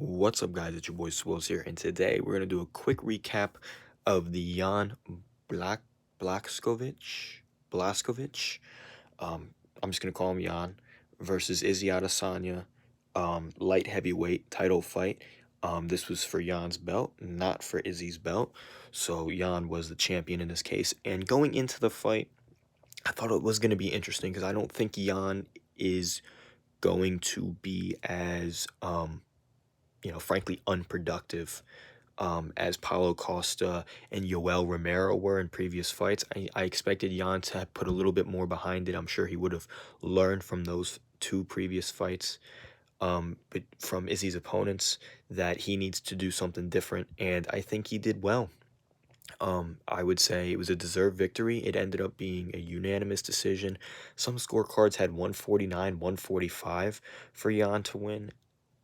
What's up, guys? It's your boy Swills here, and today we're gonna do a quick recap of the Jan Black Blachowicz Blachowicz. I'm just gonna call him Jan versus Izzy Adesanya, light heavyweight title fight. This was for Jan's belt, not for Izzy's belt. So Jan was the champion in this case. And going into the fight, I thought it was gonna be interesting because I don't think Jan is going to be as frankly unproductive as Paulo Costa and Yoel Romero were in previous fights. I expected Jan to put a little bit more behind it. I'm sure he would have learned from those two previous fights, but from Izzy's opponents, that he needs to do something different, and I think he did well. I would say it was a deserved victory. It ended up being a unanimous decision. Some scorecards had 149, 145 for Jan to win.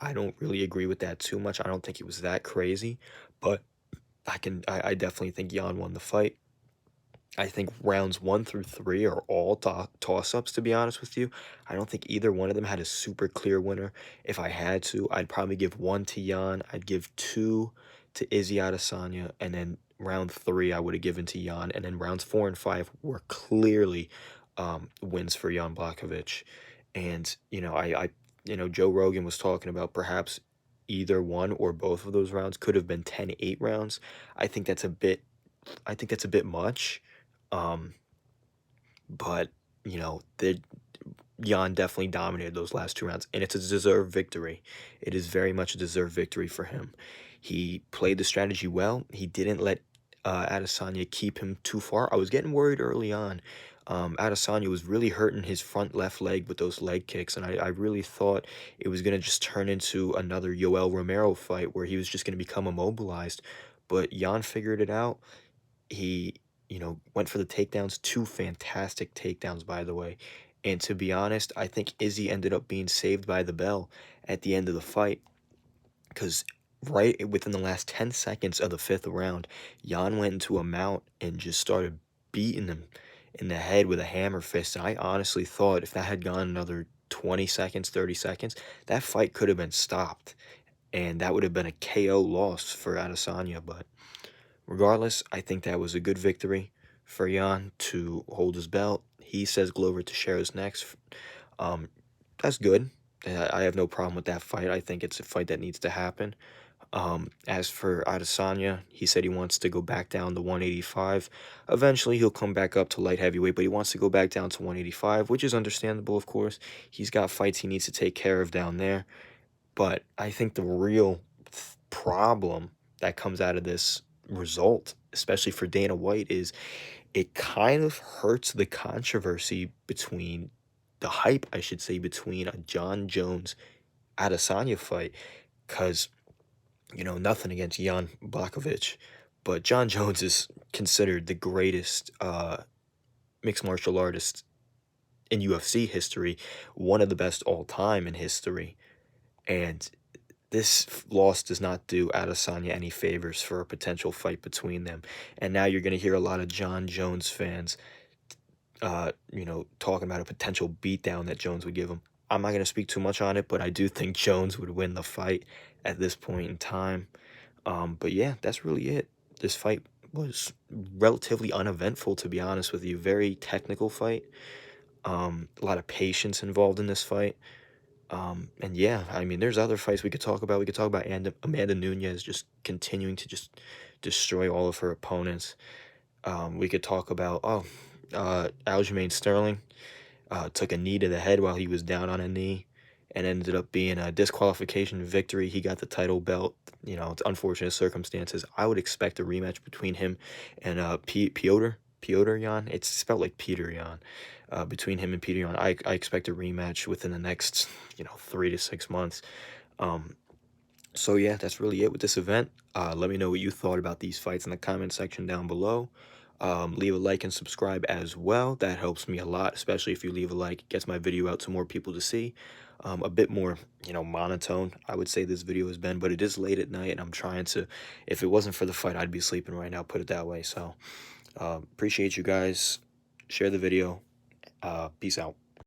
I don't really agree with that too much. I don't think it was that crazy, but I definitely think Jan won the fight. I think rounds 1 through 3 are all toss-ups, to be honest with you. I don't think either one of them had a super clear winner. If I had to, I'd probably give 1 to Jan. I'd give 2 to Izzy Adesanya, and then round 3 I would have given to Jan, and then rounds 4 and 5 were clearly wins for Jan Blachowicz. And Joe Rogan was talking about perhaps either one or both of those rounds could have been 10-8 rounds. I think that's a bit much. Um, but the Jan definitely dominated those last 2 rounds, and it's a deserved victory. It is very much a deserved victory for him. He played the strategy well. He didn't let Adesanya keep him too far. I was getting worried early on. Adesanya was really hurting his front left leg with those leg kicks, and I really thought it was going to just turn into another Yoel Romero fight where he was just going to become immobilized. But Jan figured it out. He, went for the takedowns, 2 fantastic takedowns, by the way. And to be honest, I think Izzy ended up being saved by the bell at the end of the fight, because right within the last 10 seconds of the 5th round, Jan went into a mount and just started beating him in the head with a hammer fist. And I honestly thought if that had gone another 20 seconds, 30 seconds, that fight could have been stopped. And that would have been a KO loss for Adesanya. But regardless, I think that was a good victory for Jan to hold his belt. He says Glover Teixeira's next. That's good. I have no problem with that fight. I think it's a fight that needs to happen. As for Adesanya, he said he wants to go back down to 185. Eventually, he'll come back up to light heavyweight, but he wants to go back down to 185, which is understandable, of course. He's got fights he needs to take care of down there. But I think the real problem that comes out of this result, especially for Dana White, is it kind of hurts the controversy between the hype, I should say, between a John Jones Adesanya fight. Because, nothing against Jan Blachowicz, but John Jones is considered the greatest mixed martial artist in UFC history, one of the best all time in history. And this loss does not do Adesanya any favors for a potential fight between them. And now you're going to hear a lot of John Jones fans, talking about a potential beatdown that Jones would give him. I'm not going to speak too much on it, but I do think Jones would win the fight at this point in time. But yeah, that's really it. This fight was relatively uneventful, to be honest with you. Very technical fight. A lot of patience involved in this fight. And yeah, I mean, there's other fights we could talk about. We could talk about Amanda Nunes just continuing to just destroy all of her opponents. We could talk about, Aljamain Sterling took a knee to the head while he was down on a knee and ended up being a disqualification victory. He got the title belt. It's unfortunate circumstances. I would expect a rematch between him and Piotr Jan. It's spelled like Peter Jan. Between him and Peter Yan, I expect a rematch within the next 3 to 6 months. So yeah, that's really it with this event. Let me know what you thought about these fights in the comment section down below. Leave a like and subscribe as well. That helps me a lot, especially if you leave a like. It gets my video out to more people to see. A bit more, monotone, I would say this video has been, but it is late at night, and I'm trying to, if it wasn't for the fight, I'd be sleeping right now, put it that way. So, appreciate you guys. Share the video. Peace out.